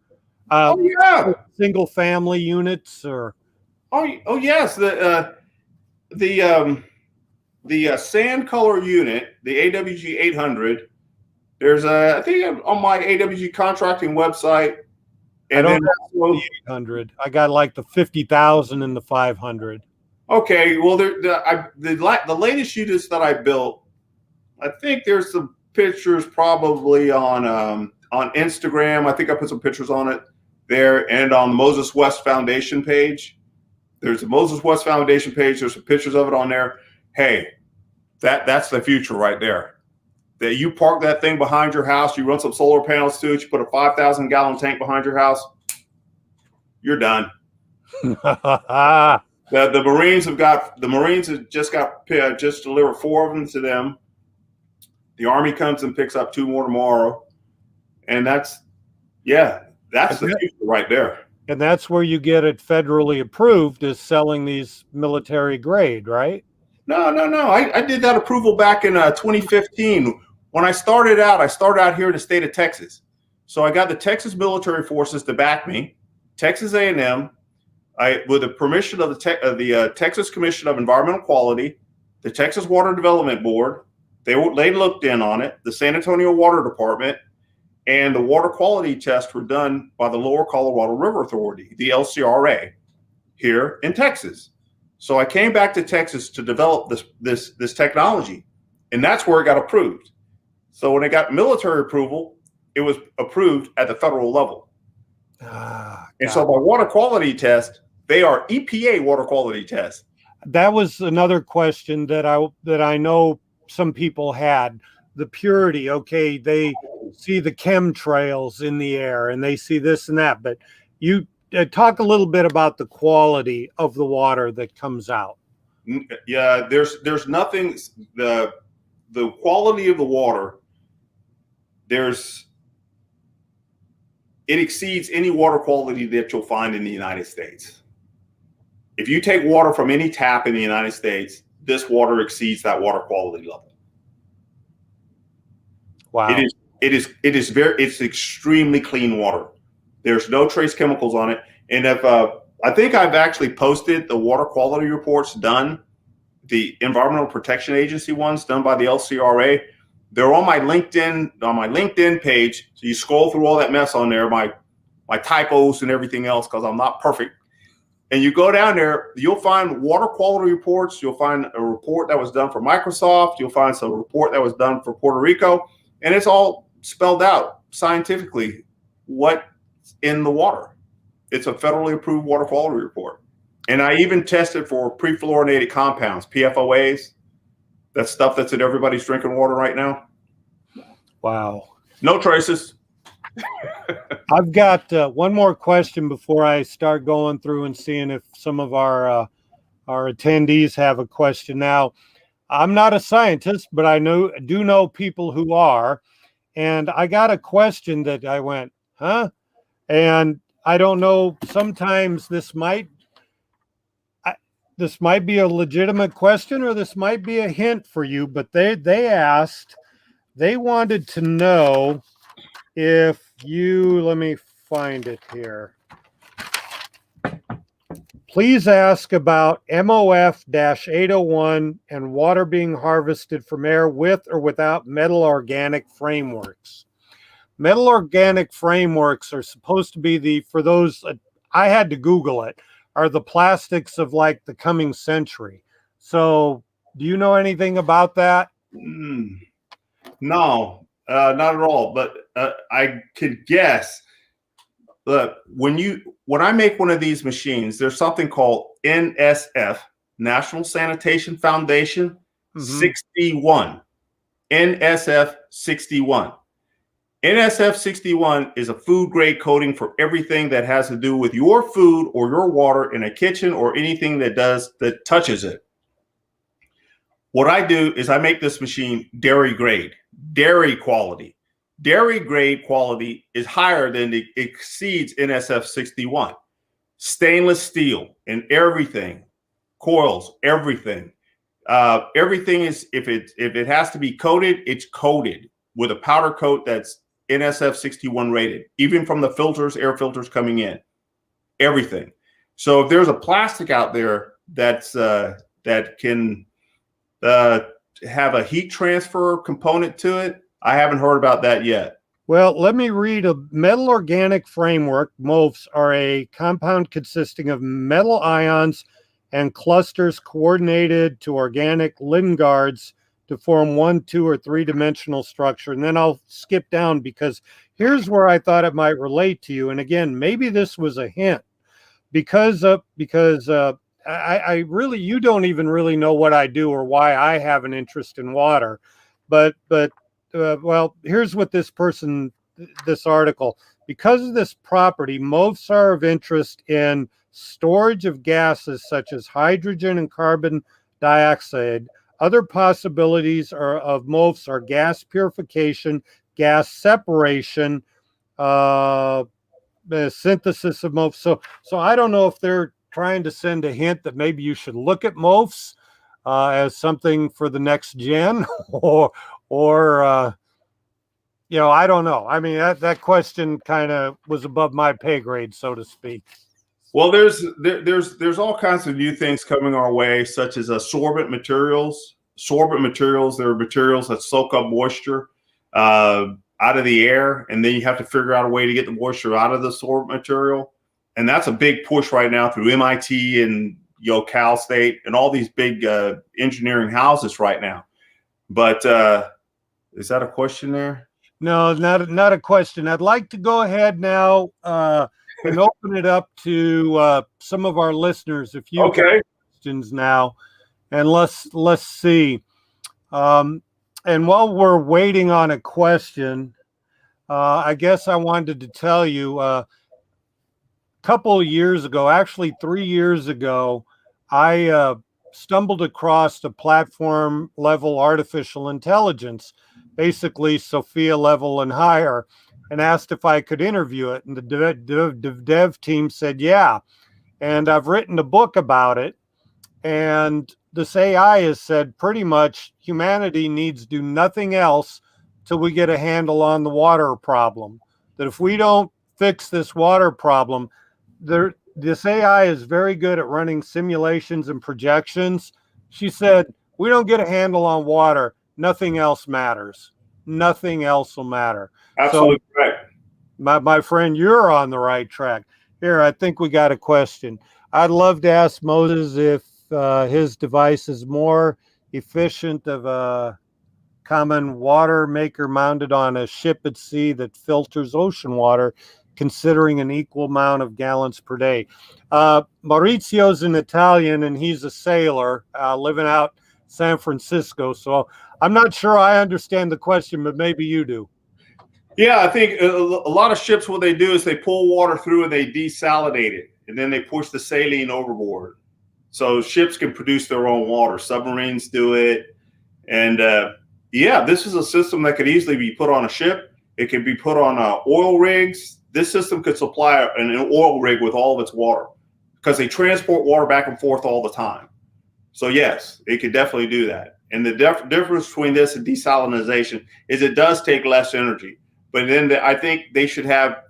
Oh yeah, single family units or? Oh yes, the sand color unit, the AWG 800. There's I think on my AWG contracting website. And I don't have the 800. I got like the 50,000 and the 500. Okay, well, the latest units that I built, I think there's some pictures probably on Instagram. I think I put some pictures on it there, and on the Moses West Foundation page. There's a Moses West Foundation page. There's some pictures of it on there. Hey, that's the future right there. That you park that thing behind your house, you run some solar panels to it, you put a 5,000 gallon tank behind your house, you're done. The Marines have just delivered 4 of them to them. The Army comes and picks up 2 more tomorrow. And that's the future right there. And that's where you get it federally approved, is selling these military grade, right? No. I did that approval back in 2015. When I started out here in the state of Texas. So I got the Texas military forces to back me, Texas A&M, with the permission of the Texas Commission of Environmental Quality, the Texas Water Development Board. They looked in on it, the San Antonio Water Department, and the water quality tests were done by the Lower Colorado River Authority, the LCRA, here in Texas. So I came back to Texas to develop this technology, and that's where it got approved. So when it got military approval, it was approved at the federal level. And so my water quality test, they are EPA water quality tests. That was another question that I know some people had. The purity, okay, they see the chemtrails in the air and they see this and that, but you talk a little bit about the quality of the water that comes out. Yeah, there's nothing, the quality of the water, it exceeds any water quality that you'll find in the United States. If you take water from any tap in the United States, this water exceeds that water quality level. Wow. It's extremely clean water. There's no trace chemicals on it. And I think I've actually posted the water quality reports done, the Environmental Protection Agency ones done by the LCRA. They're on my LinkedIn page. So you scroll through all that mess on there, my typos and everything else, because I'm not perfect. And you go down there, you'll find water quality reports. You'll find a report that was done for Microsoft. You'll find some report that was done for Puerto Rico. And it's all spelled out scientifically what in the water. It's a federally approved water quality report. And I even tested for perfluorinated compounds, PFOAs. That stuff that's in everybody's drinking water right now. Wow. No traces. I've got one more question before I start going through and seeing if some of our attendees have a question. Now, I'm not a scientist, but I do know people who are, and I got a question that I went, huh? And I don't know. Sometimes this might be a legitimate question, or this might be a hint for you. But they wanted to know if you, let me find it here. Please ask about MOF-801 and water being harvested from air with or without metal organic frameworks. Metal organic frameworks are supposed to be for those, I had to Google it, are the plastics of like the coming century. So do you know anything about that? No, not at all. But I could guess. Look, when I make one of these machines, there's something called NSF, National Sanitation Foundation 61. NSF 61. NSF 61 is a food grade coating for everything that has to do with your food or your water in a kitchen or anything that touches it. What I do is I make this machine dairy grade, dairy quality. Dairy grade quality is higher than it exceeds NSF 61. Stainless steel and everything, coils, everything. Everything is, if it has to be coated, it's coated with a powder coat that's NSF 61 rated, even from the filters, air filters coming in, everything. So if there's a plastic out there that can have a heat transfer component to it, I haven't heard about that yet. Well, let me read. A metal organic framework, MOFs, are a compound consisting of metal ions and clusters coordinated to organic Lingard's to form 1, 2, or 3-dimensional structure. And then I'll skip down because here's where I thought it might relate to you. And again, maybe this was a hint because I really, you don't even really know what I do or why I have an interest in water, but well, here's what this article, because of this property, MOFs are of interest in storage of gases such as hydrogen and carbon dioxide. Other possibilities of MOFs are gas purification, gas separation, the synthesis of MOFs. So I don't know if they're trying to send a hint that maybe you should look at MOFs as something for the next gen, or I don't know. I mean, that question kind of was above my pay grade, so to speak. Well, there's all kinds of new things coming our way, such as sorbent materials. Sorbent materials, there are materials that soak up moisture out of the air, and then you have to figure out a way to get the moisture out of the sorbent material. And that's a big push right now through MIT and Cal State and all these big engineering houses right now. But is that a question there? No, not a question. I'd like to go ahead now and open it up to some of our listeners. If you have questions now, and let's see. And while we're waiting on a question, I guess I wanted to tell you a couple of years ago, actually 3 years ago, I stumbled across a platform level artificial intelligence, basically Sophia level and higher, and asked if I could interview it. And the dev team said, yeah. And I've written a book about it. And this AI has said pretty much humanity needs to do nothing else till we get a handle on the water problem. That if we don't fix this water problem, this AI is very good at running simulations and projections. She said, we don't get a handle on water, nothing else matters. Nothing else will matter. Absolutely correct. My friend, you're on the right track. Here, I think we got a question. I'd love to ask Moses if his device is more efficient of a common water maker mounted on a ship at sea that filters ocean water considering an equal amount of gallons per day. Maurizio's an Italian, and he's a sailor living out San Francisco. So I'm not sure I understand the question, but maybe you do. Yeah, I think a lot of ships, what they do is they pull water through and they desalinate it, and then they push the saline overboard. So ships can produce their own water. Submarines do it. And yeah, this is a system that could easily be put on a ship. It could be put on oil rigs. This system could supply an oil rig with all of its water because they transport water back and forth all the time. So yes, it could definitely do that. And the difference between this and desalination is it does take less energy. But then I think they should have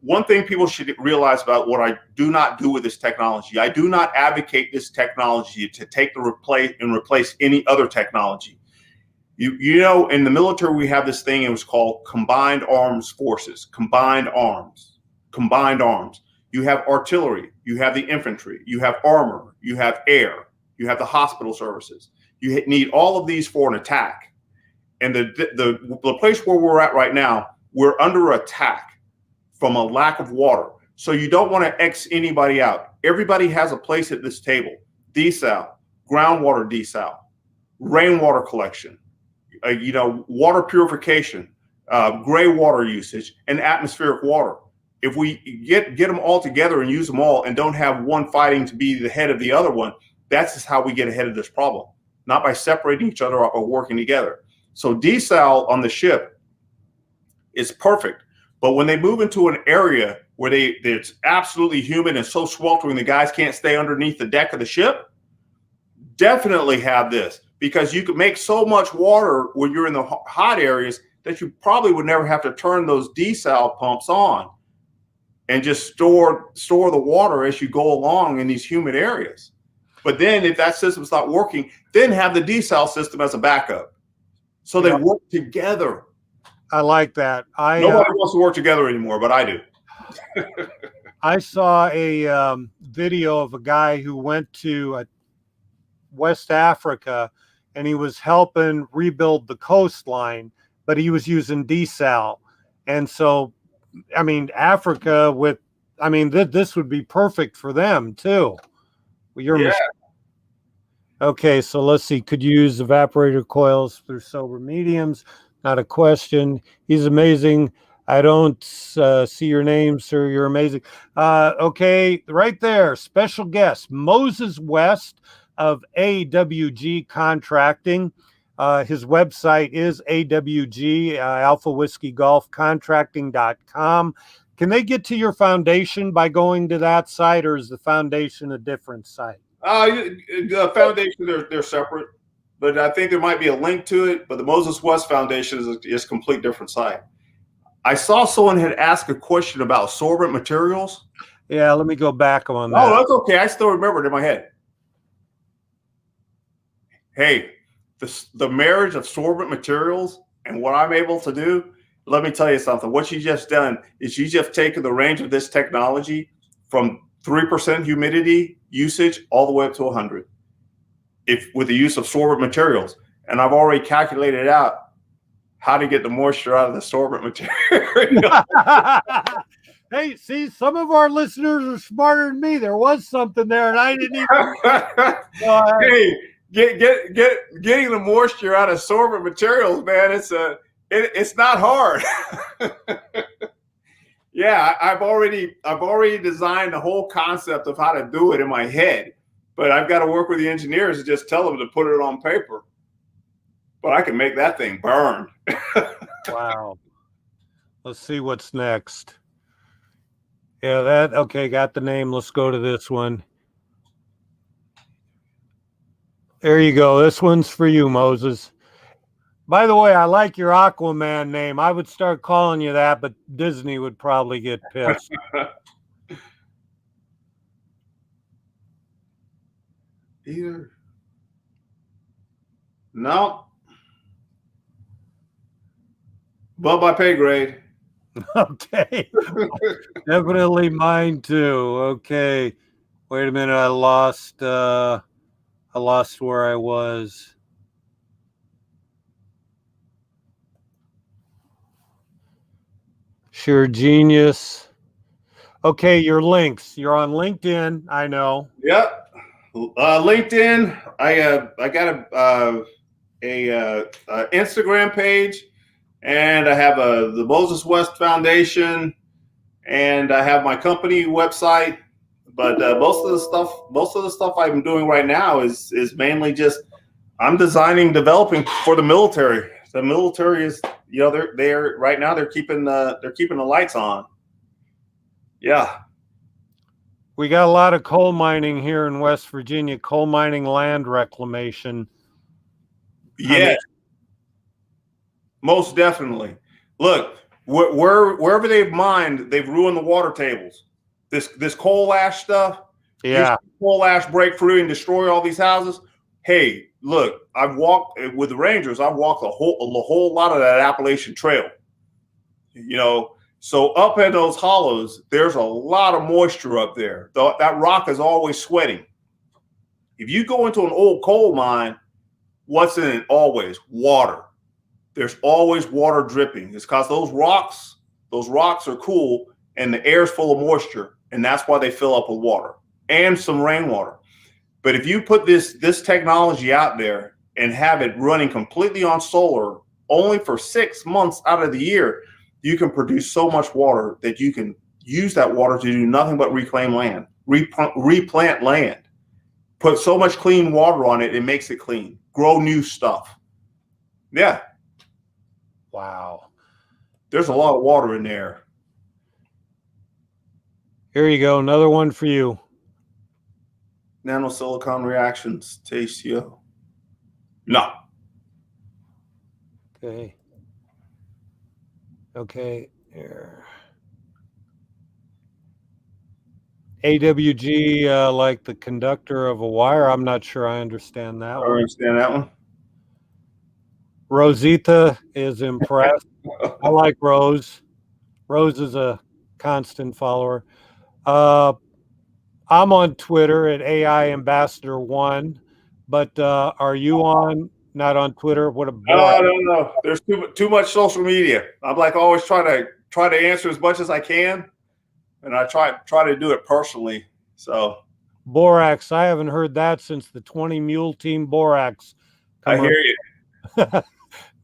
one thing people should realize about what I do not do with this technology. I do not advocate this technology to take replace any other technology. You know, in the military, we have this thing, it was called combined arms forces, combined arms. You have artillery, you have the infantry, you have armor, you have air, you have the hospital services. You need all of these for an attack. And the place where we're at right now, we're under attack from a lack of water. So you don't want to X anybody out. Everybody has a place at this table. Desal, groundwater desal, rainwater collection, water purification, gray water usage, and atmospheric water. If we get them all together and use them all and don't have one fighting to be the head of the other one, that's just how we get ahead of this problem. Not by separating each other up or working together. So desal on the ship is perfect. But when they move into an area where it's absolutely humid and so sweltering the guys can't stay underneath the deck of the ship, definitely have this, because you can make so much water when you're in the hot areas that you probably would never have to turn those desal pumps on and just store the water as you go along in these humid areas. But then if that system's not working, then have the desal system as a backup. So they work together. I like that. Nobody wants to work together anymore, but I do. I saw a video of a guy who went to West Africa, and he was helping rebuild the coastline, but he was using desal. And so, I mean, Africa this would be perfect for them too. Okay, so let's see. Could you use evaporator coils through sober mediums? Not a question. He's amazing. I don't see your name, sir. You're amazing. Okay, right there. Special guest, Moses West of AWG Contracting. His website is AWG, Alpha Whiskey Golf Contracting.com. Can they get to your foundation by going to that site, or is the foundation a different site? The foundation, they're separate, but I think there might be a link to it. But the Moses West Foundation is a complete different site. I saw someone had asked a question about sorbent materials. Yeah, let me go back on that. Oh, that's okay. I still remember it in my head. Hey, the marriage of sorbent materials and what I'm able to do, let me tell you something. What you just done is you just taken the range of this technology from 3% humidity usage all the way up to 100 with the use of sorbent materials. And I've already calculated out how to get the moisture out of the sorbent material. Hey, see, some of our listeners are smarter than me. There was something there, and I didn't even. Hey, getting the moisture out of sorbent materials, man, it's not hard. Yeah, I've already designed the whole concept of how to do it in my head, but I've got to work with the engineers and just tell them to put it on paper. But I can make that thing burn. Wow. Let's see what's next. Yeah, okay, got the name. Let's go to this one. There you go. This one's for you, Moses. By the way, I like your Aquaman name. I would start calling you that, but Disney would probably get pissed. Either. No. Above my pay grade. Okay. Definitely mine too. Okay. Wait a minute. I lost where I was. Sheer genius. Okay, your links. You're on LinkedIn. I know. Yep. LinkedIn. I got a Instagram page, and I have the Moses West Foundation, and I have my company website. But most of the stuff I'm doing right now is mainly just I'm designing, developing for the military. The military is, they're right now they're keeping the lights on. Yeah. We got a lot of coal mining here in West Virginia, coal mining land reclamation. Yeah. Most definitely. Look, wherever they've mined, they've ruined the water tables. This coal ash stuff. Yeah. Coal ash break through and destroy all these houses. Hey, look, I've walked with the Rangers. I've walked a whole lot of that Appalachian Trail. So up in those hollows, there's a lot of moisture up there. That rock is always sweating. If you go into an old coal mine, what's in it always? Water. There's always water dripping. It's because those rocks are cool and the air's full of moisture, and that's why they fill up with water and some rainwater. But if you put this technology out there and have it running completely on solar only for 6 months out of the year, you can produce so much water that you can use that water to do nothing but reclaim land, replant land, put so much clean water on it, it makes it clean, grow new stuff. Yeah. Wow. There's a lot of water in there. Here you go. Another one for you. Nanosilicon reactions to HCO. No. Okay. Here. AWG, like the conductor of a wire. I'm not sure I understand that I one. don't understand that one. Rosita is impressed. I like Rose. Rose is a constant follower. I'm on Twitter at AI Ambassador 1, but are you on? Not on Twitter? What a bore. No. There's too much social media. I'm like always try to answer as much as I can, and I try to do it personally. So Borax, I haven't heard that since the 20 Mule Team Borax. I hear you.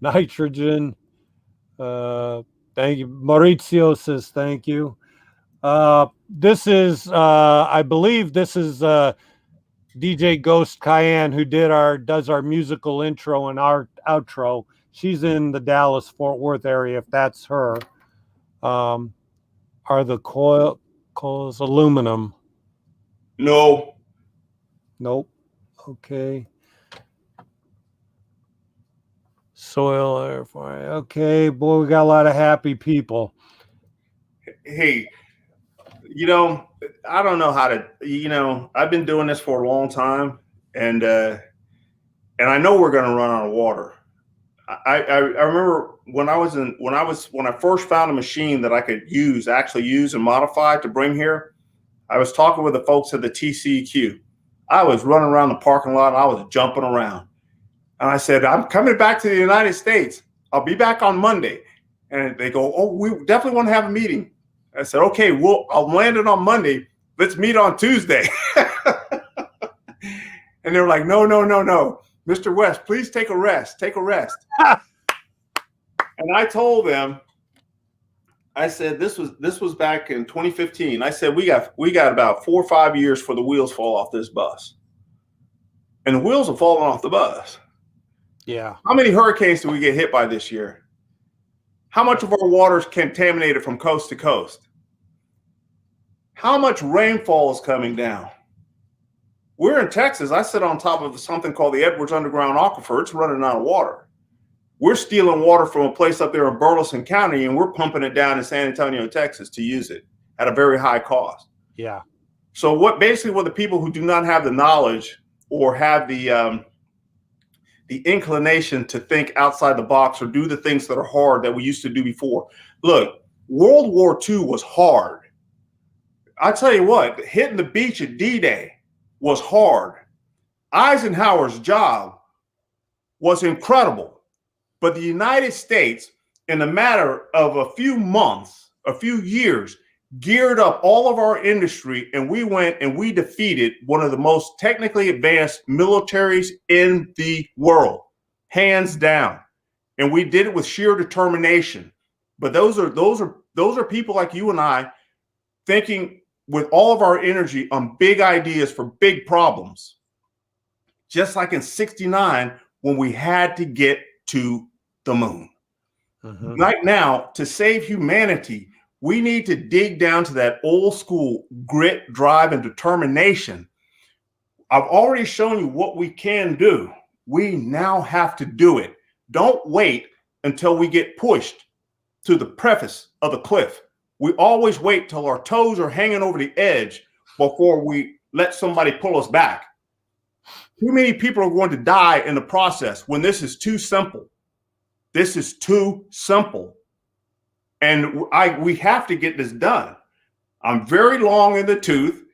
Nitrogen. Thank you. Maurizio says thank you. This is, I believe this is DJ Ghost Cayenne, who does our musical intro and our outro. She's in the Dallas Fort Worth area, if that's her. Are the coils aluminum? No. Nope. Okay. Soil air fire. Okay, boy, we got a lot of happy people. Hey, I don't know how to. I've been doing this for a long time, and I know we're going to run out of water. I remember when I first found a machine that I could actually use and modify to bring here. I was talking with the folks at the TCEQ. I was running around the parking lot. And I was jumping around, and I said, "I'm coming back to the United States. I'll be back on Monday." And they go, "Oh, we definitely want to have a meeting." I said, "Okay, I'll land it on Monday. Let's meet on Tuesday." And they were like, "No, Mr. West, please take a rest. Take a rest." And I told them, I said, this was back in 2015. I said, we got about 4 or 5 years for the wheels fall off this bus. And the wheels are falling off the bus. Yeah. How many hurricanes do we get hit by this year? How much of our water is contaminated from coast to coast? How much rainfall is coming down? We're in Texas. I sit on top of something called the Edwards Underground Aquifer. It's running out of water. We're stealing water from a place up there in Burleson County, and we're pumping it down in San Antonio, Texas, to use it at a very high cost. Yeah. So what the people who do not have the knowledge or have the inclination to think outside the box or do the things that are hard that we used to do before. Look, World War II was hard. I tell you what, hitting the beach at D-Day was hard. Eisenhower's job was incredible. But the United States, in a matter of a few months, a few years, geared up all of our industry, and we went and we defeated one of the most technically advanced militaries in the world, hands down. And we did it with sheer determination. But those are people like you and I thinking with all of our energy on big ideas for big problems. Just like in '69 when we had to get to the moon. Right now, to save humanity, we need to dig down to that old school grit, drive, and determination. I've already shown you what we can do. We now have to do it. Don't wait until we get pushed to the precipice of the cliff. We always wait till our toes are hanging over the edge before we let somebody pull us back. Too many people are going to die in the process when this is too simple. This is too simple. And we have to get this done. I'm very long in the tooth,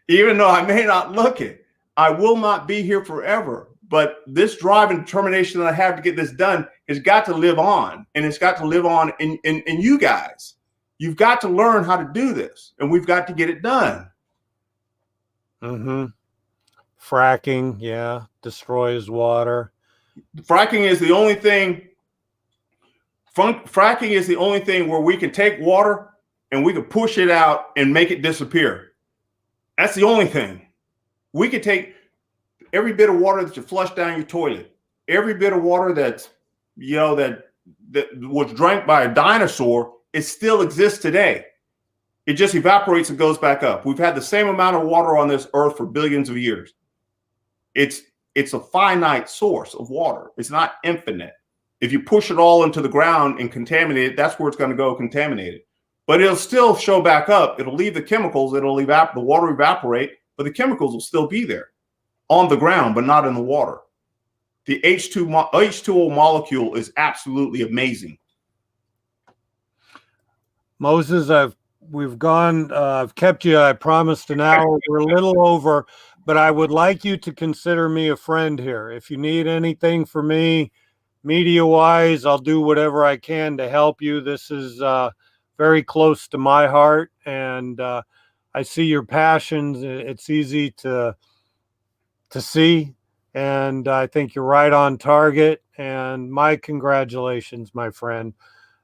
even though I may not look it. I will not be here forever. But this drive and determination that I have to get this done has got to live on. And it's got to live on in you guys. You've got to learn how to do this. And we've got to get it done. Fracking, yeah, destroys water. Fracking is the only thing. Fracking is the only thing where we can take water and we can push it out and make it disappear. That's the only thing. We can take every bit of water that you flush down your toilet, every bit of water that's, that was drank by a dinosaur, it still exists today. It just evaporates and goes back up. We've had the same amount of water on this earth for billions of years. It's a finite source of water. It's not infinite. If you push it all into the ground and contaminate it, that's where it's going to go contaminated. But it'll still show back up. It'll leave the chemicals. The water evaporate, but the chemicals will still be there on the ground, but not in the water. The H2O molecule is absolutely amazing. Moses, I've kept you, I promised an hour. We're a little over, but I would like you to consider me a friend here. If you need anything for me, media-wise, I'll do whatever I can to help you. This is very close to my heart, and I see your passions. It's easy to see, and I think you're right on target. And my congratulations, my friend.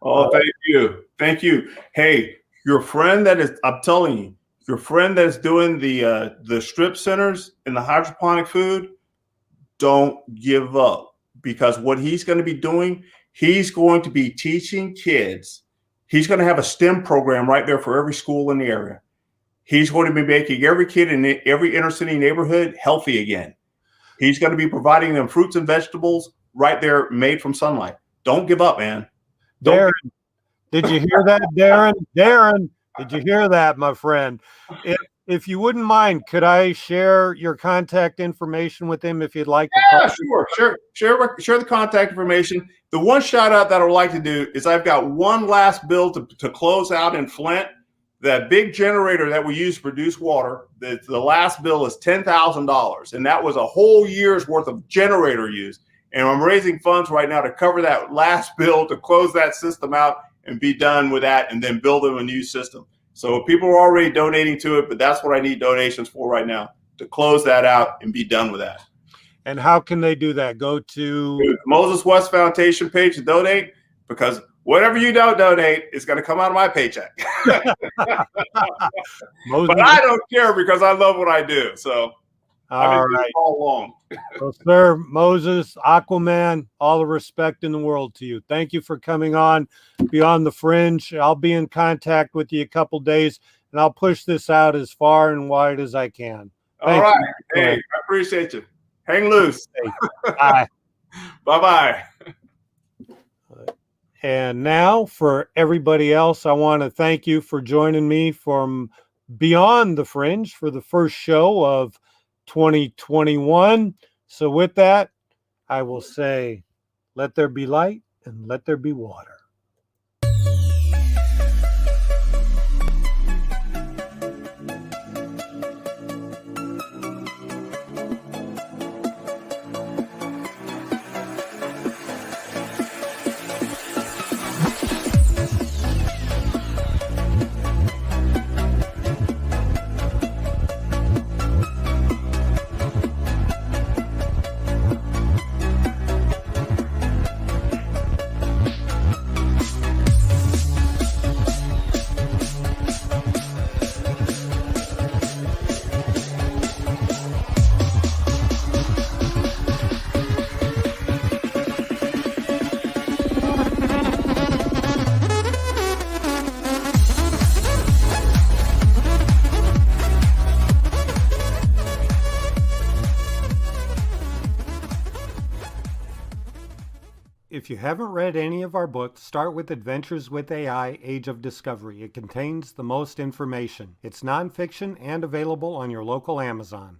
Oh, thank you. Thank you. Hey, your friend that is, I'm telling you, your friend that's doing the strip centers and the hydroponic food, don't give up, because what he's going to be doing, he's going to be teaching kids. He's going to have a STEM program right there for every school in the area. He's going to be making every kid in every inner city neighborhood healthy again. He's going to be providing them fruits and vegetables right there made from sunlight. Don't give up, man. Darren, did you hear that, Darren? Darren, did you hear that, my friend? If you wouldn't mind, could I share your contact information with him if you'd like to? Yeah, sure. Share the contact information. The one shout out that I would like to do is I've got one last bill to close out in Flint. That big generator that we use to produce water, the last bill is $10,000. And that was a whole year's worth of generator use. And I'm raising funds right now to cover that last bill, to close that system out and be done with that, and then build them a new system. So people are already donating to it, but that's what I need donations for right now, to close that out and be done with that. And how can they do that? Go to the Moses West Foundation page to donate, because whatever you don't donate is going to come out of my paycheck. But I don't care, because I love what I do. So all right, all along. Well, sir, Moses, Aquaman, all the respect in the world to you. Thank you for coming on Beyond the Fringe. I'll be in contact with you a couple days, and I'll push this out as far and wide as I can. All right. Hey, I appreciate you. Hang loose. Bye. Bye-bye. And now for everybody else, I want to thank you for joining me from Beyond the Fringe for the first show of 2021. So with that, I will say, let there be light and let there be water. If you haven't read any of our books, start with Adventures with AI, Age of Discovery. It contains the most information. It's nonfiction and available on your local Amazon.